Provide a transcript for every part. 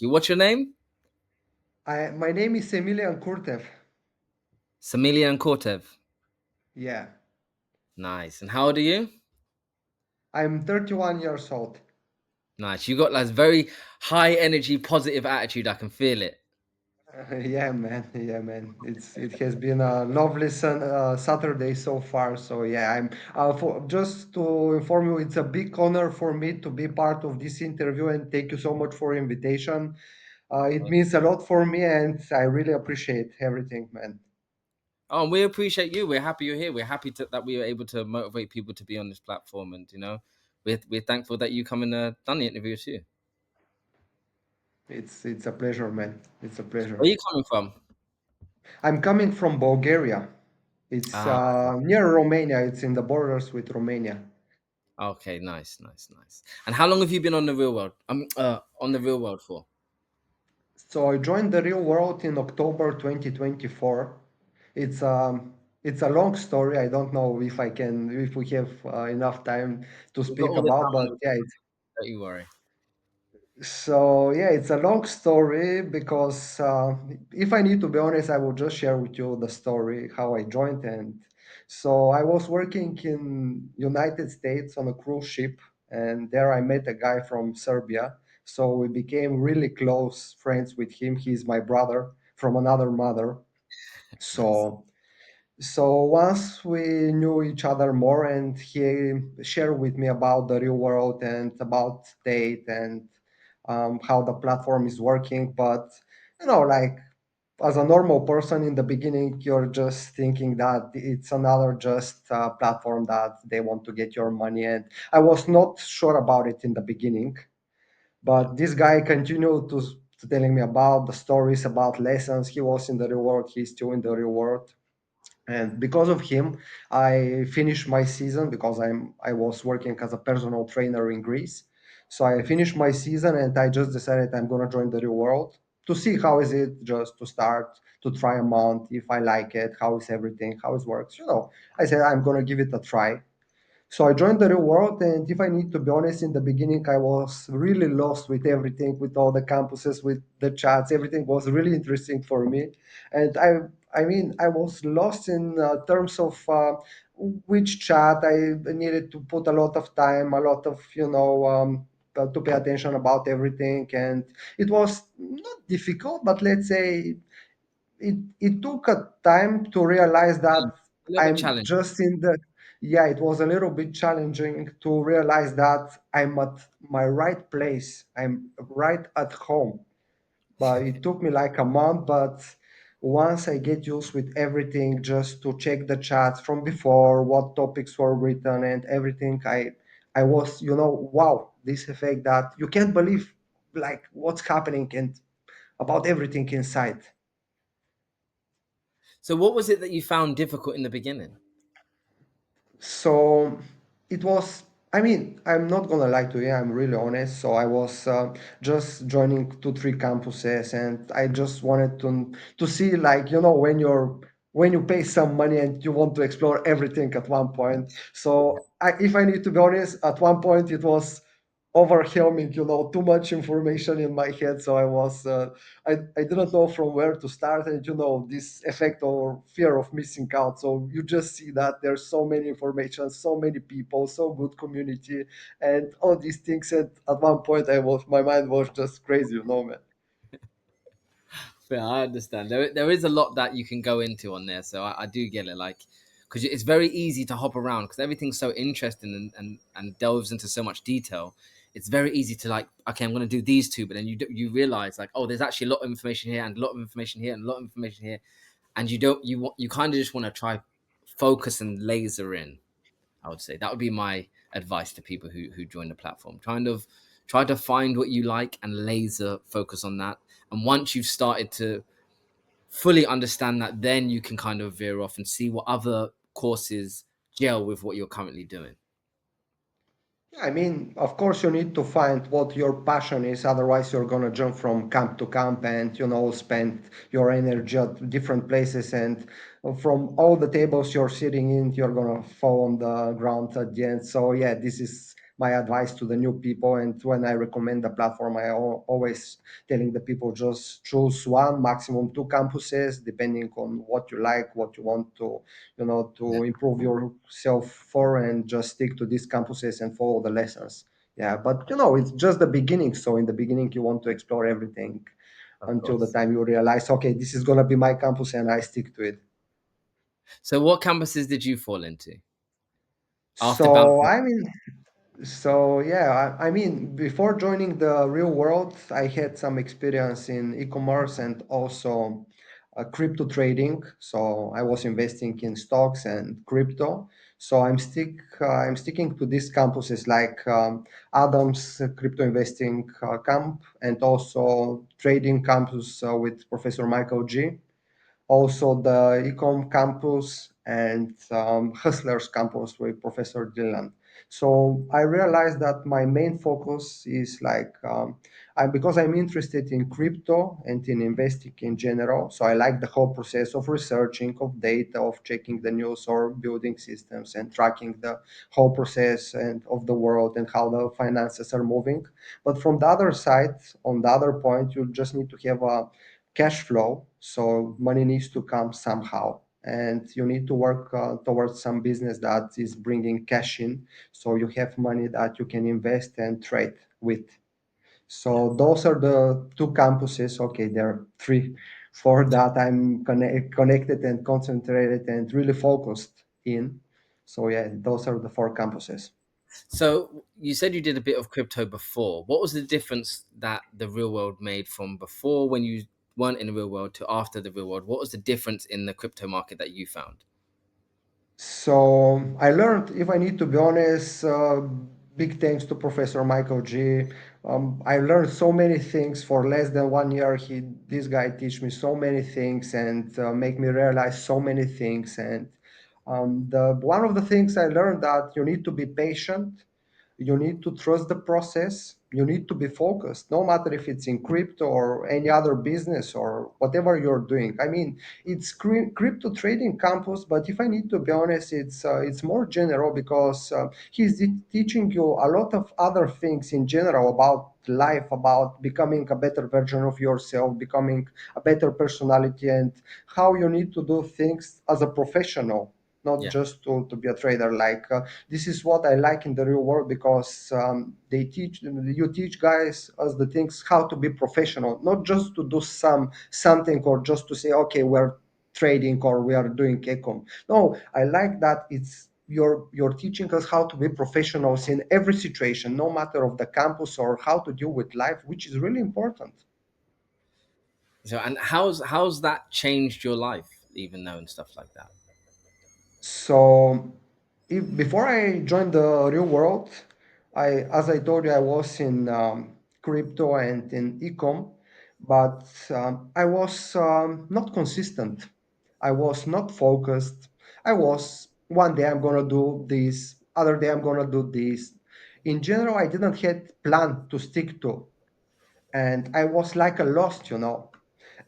you. What's your name? My name is Emilian Kurtev. Emiliyan Kortev. Yeah, Nice. And how old are you? I'm 31 years old. Nice. You got like very high energy, positive attitude. I can feel it. Yeah, man. Yeah, man. It has been a lovely Saturday so far. So yeah, I'm just to inform you, it's a big honor for me to be part of this interview, and thank you so much for invitation. It means a lot for me, and I really appreciate everything, man. Oh, and we appreciate you. We're happy you're here. We're happy that we were able to motivate people to be on this platform, and we're thankful that you come and done the interview too. It's a pleasure, man. It's a pleasure. Where are you coming from? I'm coming from Bulgaria. It's Ah, near Romania. It's in the borders with Romania. okay, nice, nice, nice. And how long have you been on the real world? On the real world for? So I joined the real world in October 2024. It's it's a long story. I don't know if we have enough time to We've got speak all the about, time on but the. yeah, Don't you worry. so yeah, it's a long story because if I need to be honest, I will just share with you the story how I joined. And so I was working in United States on a cruise ship, and there I met a guy from Serbia. So we became really close friends with him. He's my brother from another mother. Nice. So once we knew each other more, and he shared with me about the real world and about state and how the platform is working. But like as a normal person in the beginning, you're just thinking that it's another just platform that they want to get your money. And I was not sure about it in the beginning, Yeah. but this guy continued to telling me about the stories, about lessons. He was in the real world. He's still in the real world, and because of him I finished my season because I was working as a personal trainer in Greece. So I finished my season, and I just decided I'm going to join the real world to see how is it, just to start to try a month, if I like it, how is everything, how it works. I said I'm going to give it a try. So I joined the real world, and if I need to be honest, in the beginning I was really lost with everything, with all the campuses, with the chats. Everything was really interesting for me, and I mean, I was lost in terms of which chat I needed to put a lot of time, a lot of to pay attention about everything, and it was not difficult, but let's say it took a time to realize that A little bit I'm challenging. just in the yeah, it was a little bit challenging to realize that I'm at my right place. I'm right at home. But it took me like a month, but once I get used with everything, just to check the chats from before, what topics were written and everything, I was, wow, this effect that you can't believe like what's happening and about everything inside. So, what was it that you found difficult in the beginning? So it was, I mean, I'm not gonna lie to you, I'm really honest. So I was just joining 2 3 campuses, and I just wanted to see, like, when you pay some money and you want to explore everything at one point. So if I need to be honest, at one point it was overwhelming, too much information in my head. So I didn't know from where to start, and this effect or fear of missing out. So you just see that there's so many information, so many people, so good community, and all these things. And at one point my mind was just crazy, man. Yeah, I understand. There is a lot that you can go into on there, so I do get it. Like, because it's very easy to hop around because everything's so interesting and delves into so much detail. It's very easy to like, okay, I'm going to do these two, but then you realize like, oh, there's actually a lot of information here and a lot of information here and a lot of information here, and you kind of just want to try focus and laser in. I would say that would be my advice to people who join the platform. Kind of try to find what you like and laser focus on that. And once you've started to fully understand that, then you can kind of veer off and see what other courses gel with what you're currently doing. Yeah, I mean, of course, you need to find what your passion is. Otherwise, you're gonna jump from camp to camp and spend your energy at different places. And from all the tables you're sitting in, you're gonna fall on the ground at the end. So yeah, this is my advice to the new people. And when I recommend the platform, always telling the people just choose one, maximum two campuses, depending on what you like, what you want to, Yeah, to improve yourself for, and just stick to these campuses and follow the lessons. Yeah, but it's just the beginning. So in the beginning, you want to explore everything of until the course. time you realize, okay, this is gonna be my campus, and I stick to it. So, what campuses did you fall into after So bouncing? I mean, So yeah, I mean, before joining the real world, I had some experience in e-commerce and also crypto trading. So I was investing in stocks and crypto. So I'm sticking to these campuses like Adams crypto investing camp, and also trading campus with Professor Michael G, also the Ecom campus and Hustlers campus with Professor Dylan. So I realized that my main focus is like because I'm interested in crypto and in investing in general. So I like the whole process of researching, of data, of checking the news or building systems and tracking the whole process and of the world and how the finances are moving. But from the other side, on the other point, you just need to have a cash flow. So money needs to come somehow, and you need to work towards some business that is bringing cash in. So you have money that you can invest and trade with. Yeah. So those are the two campuses. Okay, there are three. For that, I'm connected and concentrated and really focused in. So yeah, those are the four campuses. So you said you did a bit of crypto before. What was the difference that the real world made from before when you weren't in the real world to after the real world? What was the difference in the crypto market that you found? So I learned, if I need to be honest, big thanks to Professor Michael G. I learned so many things for less than 1 year. This guy teach me so many things and make me realize so many things. And the one of the things I learned that you need to be patient, you need to trust the process, you need to be focused, no matter if it's in crypto or any other business or whatever you're doing. I mean, it's crypto trading campus, but if I need to be honest, it's more general because he's teaching you a lot of other things in general about life, about becoming a better version of yourself, becoming a better personality, and how you need to do things as a professional, not Yeah. just to be a trader. Like this is what I like in the real world because you teach guys as the things how to be professional, not just to do something or just to say, okay, we're trading or we are doing ecom. No, I like that you're teaching us how to be professionals in every situation, no matter of the campus or how to deal with life, which is really important. So and how's that changed your life, even though and stuff like that? So, before I joined the real world, as I told you, I was in crypto and in ecom, but I was not consistent. I was not focused. I was one day I'm gonna do this, other day I'm gonna do this. In general, I didn't had plan to stick to, and I was like a lost.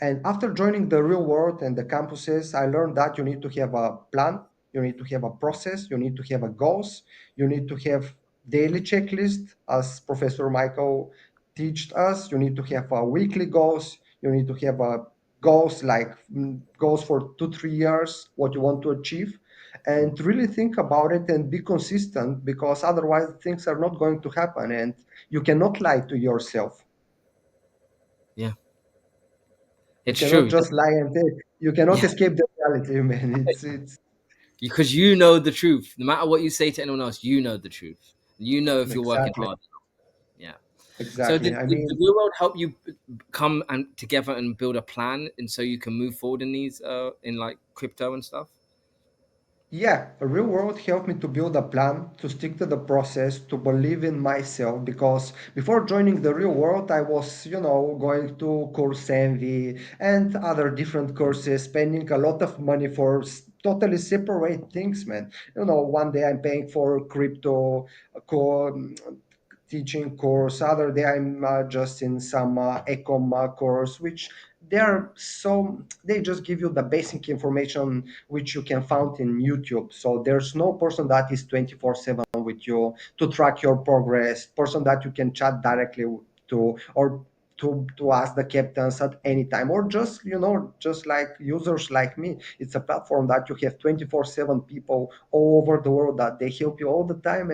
And after joining the real world and the campuses, I learned that you need to have a plan, you need to have a process, you need to have a goals, you need to have daily checklist, as Professor Michael taught us. You need to have a weekly goals, you need to have a goals like goals for 2 3 years, what you want to achieve, and really think about it and be consistent, because otherwise things are not going to happen, and you cannot lie to yourself. Yeah, You it's cannot true. just lie and say you cannot Yeah, escape the reality, man. It's because you know the truth. No matter what you say to anyone else, you know the truth. You know if you're working exactly hard. Yeah. So exactly. did, I did the mean, real world help you come and together and build a plan, and so you can move forward in these in like crypto and stuff? yeah, the real world helped me to build a plan, to stick to the process, to believe in myself. Because before joining the real world, I was, going to course envy and other different courses, spending a lot of money for totally separate things, man. One day I'm paying for crypto, co- teaching course, other day I'm just in some ecom course, which they just give you the basic information which you can find in YouTube. So there's no person that is 24/7 with you to track your progress, person that you can chat directly to, or to ask the captains at any time, or just just like users like me. It's a platform that you have 24/7 people all over the world that they help you all the time.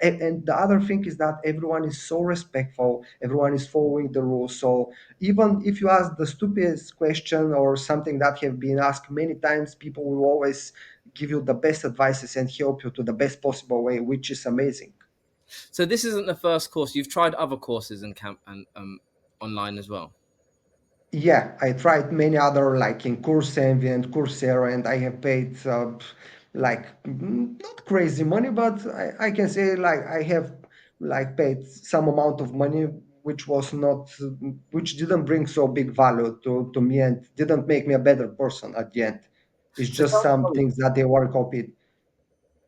And the other thing is that everyone is so respectful, everyone is following the rules. So even if you ask the stupidest question or something that have been asked many times, people will always give you the best advices and help you to the best possible way, which is amazing. So this isn't the first course. You've tried other courses and camp and online as well. Yeah, I tried many other, like in Coursera and Coursera, and I have paid not crazy money, but I can say like I have like paid some amount of money which was not which didn't bring so big value to me and didn't make me a better person at the end. It's So just some things that they were copied.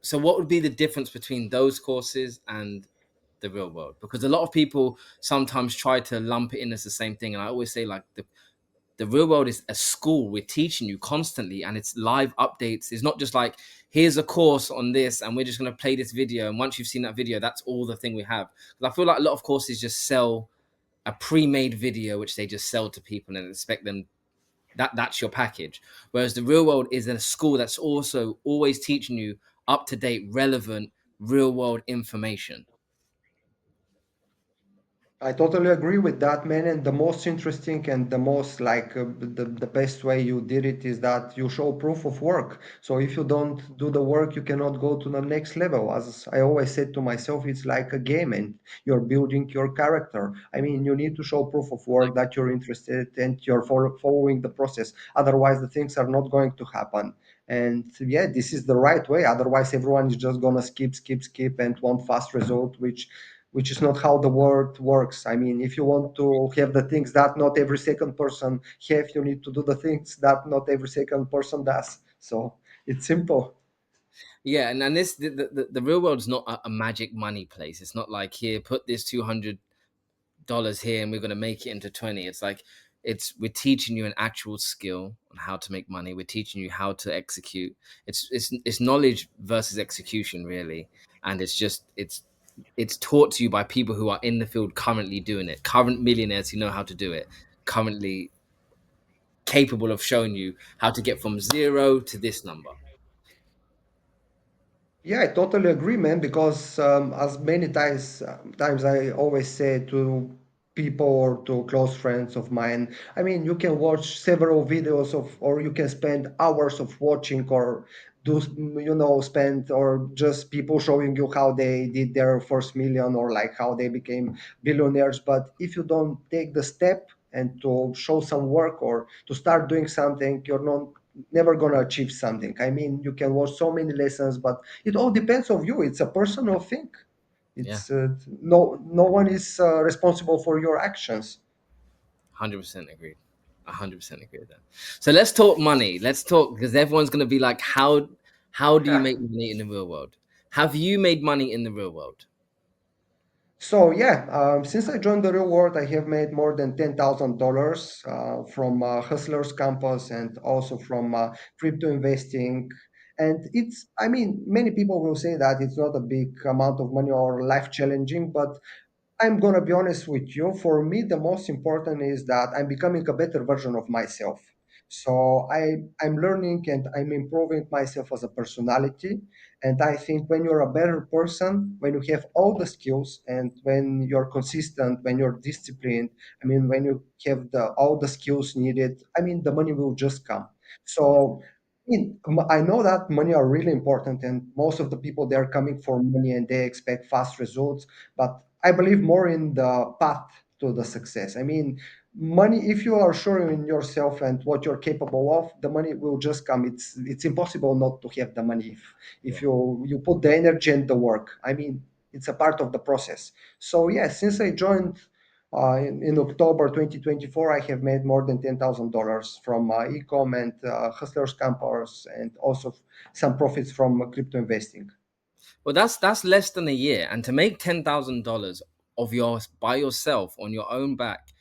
so what would be the difference between those courses and the real world? Because a lot of people sometimes try to lump it in as the same thing, and I always say like the real world is a school. We're teaching you constantly, and it's live updates. It's not just like here's a course on this and we're just going to play this video, and once you've seen that video, that's all the thing we have. 'Cause I feel like a lot of courses just sell a pre-made video which they just sell to people and expect them that's your package. Whereas the real world is a school that's also always teaching you up to date, relevant, real world information. I totally agree with that, man. And the most interesting and the most the best way you did it is that you show proof of work. So if you don't do the work, you cannot go to the next level. As I always said to myself, it's like a game and you're building your character. I mean, you need to show proof of work that you're interested and you're following the process. Otherwise, the things are not going to happen. And yeah, this is the right way. Otherwise, everyone is just gonna skip, and want fast result, which is not how the world works. I mean, if you want to have the things that not every second person have, you need to do the things that not every second person does. So it's simple. Yeah, and this the real world's not a magic money place. It's not like here, put this $200 here and we're going to make it into 20. It's like we're teaching you an actual skill on how to make money. We're teaching you how to execute. It's knowledge versus execution really, and it's taught to you by people who are in the field currently doing it, current millionaires who know how to do it, currently capable of showing you how to get from zero to this number. Yeah, I totally agree, man. Because as many times I always say to people or to close friends of mine, I mean, you can watch several videos of, or you can spend hours of watching, or spend, or just people showing you how they did their first million, or like how they became billionaires. But if you don't take the step and to show some work or to start doing something, you're not never gonna achieve something. I mean, you can watch so many lessons, but it all depends of you. It's a personal thing. Yeah, It's no one is responsible for your actions. 100% agreed. 100% agree with that. So let's talk money. Let's talk because everyone's going to be like, how do you make money in the real world? Have you made money in the real world? So yeah, since I joined the real world, I have made more than $10,000 from Hustlers Campus and also from crypto investing. And I mean, many people will say that it's not a big amount of money or life challenging, but I'm gonna be honest with you. For me, the most important is that I'm becoming a better version of myself. So I'm learning and I'm improving myself as a personality. And I think when you're a better person, when you have all the skills, and when you're consistent, when you're disciplined, I mean, when you have the all the skills needed, I mean, the money will just come. So I know that money are really important, and most of the people they're coming for money and they expect fast results. But I believe more in the path to the success. I mean, money, if you are sure in yourself and what you're capable of, the money will just come. It's impossible not to have the money if Yeah. you put the energy and the work. I mean, it's a part of the process. So yeah, since I joined in October 2024, I have made more than $10,000 from ecom and Hustlers Campus, and also some profits from crypto investing. Well, that's less than a year, and to make $10,000 of yours by yourself on your own back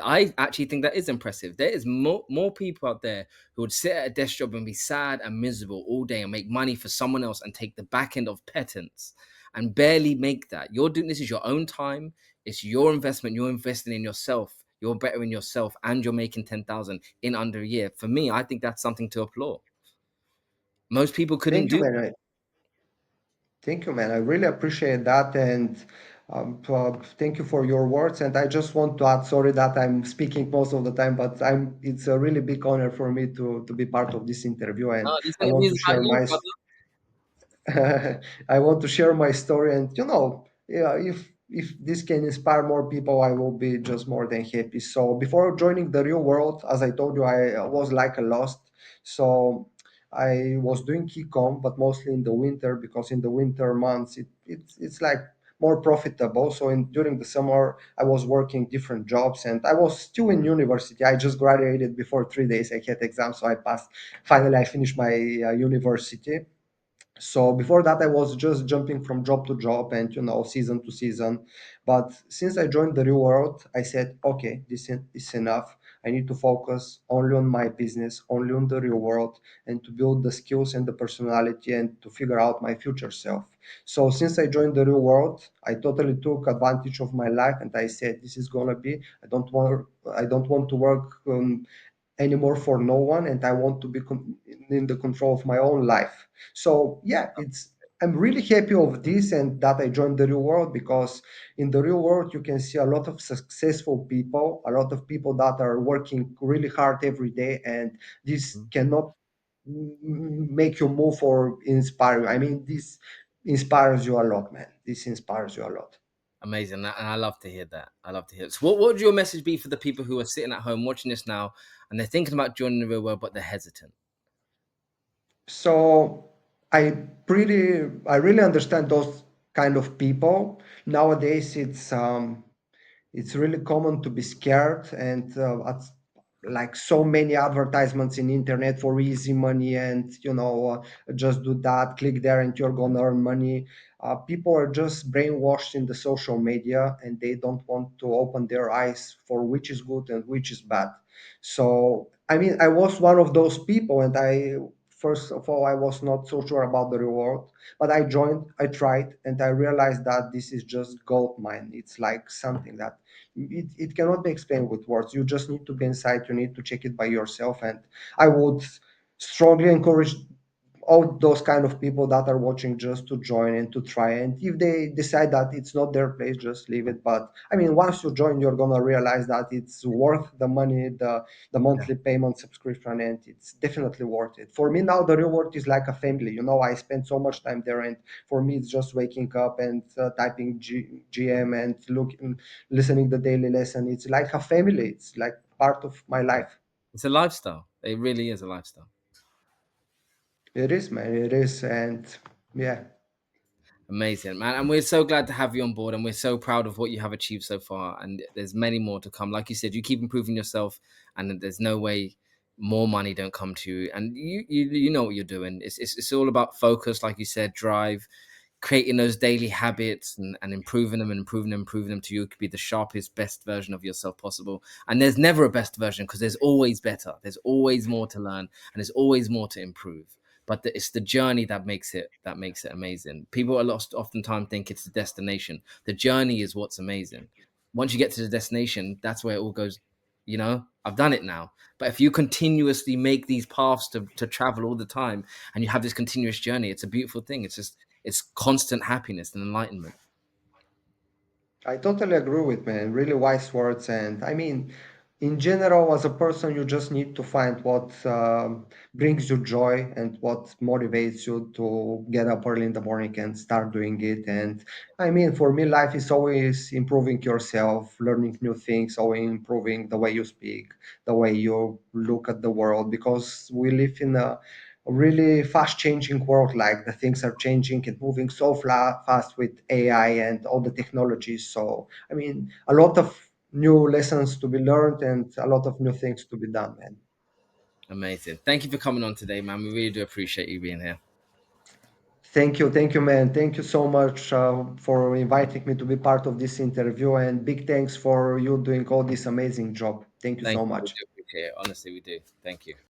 I actually think that is impressive. There is more people out there who would sit at a desk job and be sad and miserable all day and make money for someone else and take the back end of pittance and barely make that. You're doing this is your own time. It's your investment. You're investing in yourself. You're bettering yourself, and you're making 10,000 in under a year. For me, I think that's something to applaud. Most people couldn't Thank you, do. man. Thank you, man. I really appreciate that, and thank you for your words. And I just want to add, sorry that I'm speaking most of the time, but I'm. It's a really big honor for me to be part of this interview, and This I want interview to is about share you, my brother. I want to share my story, and yeah, if this can inspire more people, I will be just more than happy. So before joining the real world, as I told you, I was like a lost. So I was doing e-com, but mostly in the winter because in the winter months it's like more profitable. So in during the summer, I was working different jobs, and I was still in university. I just graduated before 3 days. I had exams, so I passed. Finally, I finished my university. So before that I was just jumping from job to job and season to season. But since I joined the real world, I said, okay, is enough. I need to focus only on my business, only on the real world, and to build the skills and the personality and to figure out my future self. So since I joined the real world, I totally took advantage of my life, and I said, this is gonna be, I don't want to work anymore for no one, and I want to be in the control of my own life. So yeah, it's I'm really happy of this and that I joined the real world, because in the real world you can see a lot of successful people, a lot of people that are working really hard every day, and this cannot make you move or inspire you. I mean, this inspires you a lot, man. This inspires you a lot. Amazing, and I love to hear that. I love to hear it. So, what would your message be for the people who are sitting at home watching this now, and they're thinking about joining the real world, but they're hesitant? So I really understand those kind of people. Nowadays, it's really common to be scared, and like so many advertisements in internet for easy money, and just do that, click there, and you're gonna earn money. People are just brainwashed in the social media, and they don't want to open their eyes for which is good and which is bad. So I mean, I was one of those people, and I first of all I was not so sure about the reward, but I joined, I tried, and I realized that this is just gold mine. It's like something that it cannot be explained with words. You just need to be inside, you need to check it by yourself. And I would strongly encourage all those kind of people that are watching just to join and to try, and if they decide that it's not their place, just leave it. But I mean, once you join, you're gonna realize that it's worth the money, the Yeah, monthly payment subscription, and it's definitely worth it. For me now, the reward is like a family. I spend so much time there, and for me it's just waking up and typing GM and looking, listening the daily lesson. It's like a family, it's like part of my life. it's a lifestyle. It really is a lifestyle. It is, man, it is. And yeah. Amazing, man. And we're so glad to have you on board, and we're so proud of what you have achieved so far. And there's many more to come. Like you said, you keep improving yourself, and there's no way more money don't come to you. And you know what you're doing. It's all about focus, like you said, drive, creating those daily habits and improving them and improving them to you could be the sharpest, best version of yourself possible. And there's never a best version because there's always better. There's always more to learn, and there's always more to improve. But it's the journey that makes it amazing. People are lost oftentimes think it's the destination. The journey is what's amazing. Once you get to the destination, that's where it all goes. I've done it now. But if you continuously make these paths to travel all the time, and you have this continuous journey, it's a beautiful thing. It's constant happiness and enlightenment. I totally agree with, man. Really wise words. And I mean, in general, as a person, you just need to find what brings you joy and what motivates you to get up early in the morning and start doing it. And I mean, for me, life is always improving yourself, learning new things, always improving the way you speak, the way you look at the world, because we live in a really fast changing world. Like, the things are changing and moving so fast with AI and all the technologies. So I mean, a lot of new lessons to be learned and a lot of new things to be done, man. Amazing. Thank you for coming on today, man. We really do appreciate you being here. thank you, man. Thank you so much for inviting me to be part of this interview, and big thanks for you doing all this amazing job. Thank you Thank so you. We much. do appreciate it. Honestly, we do. Thank you.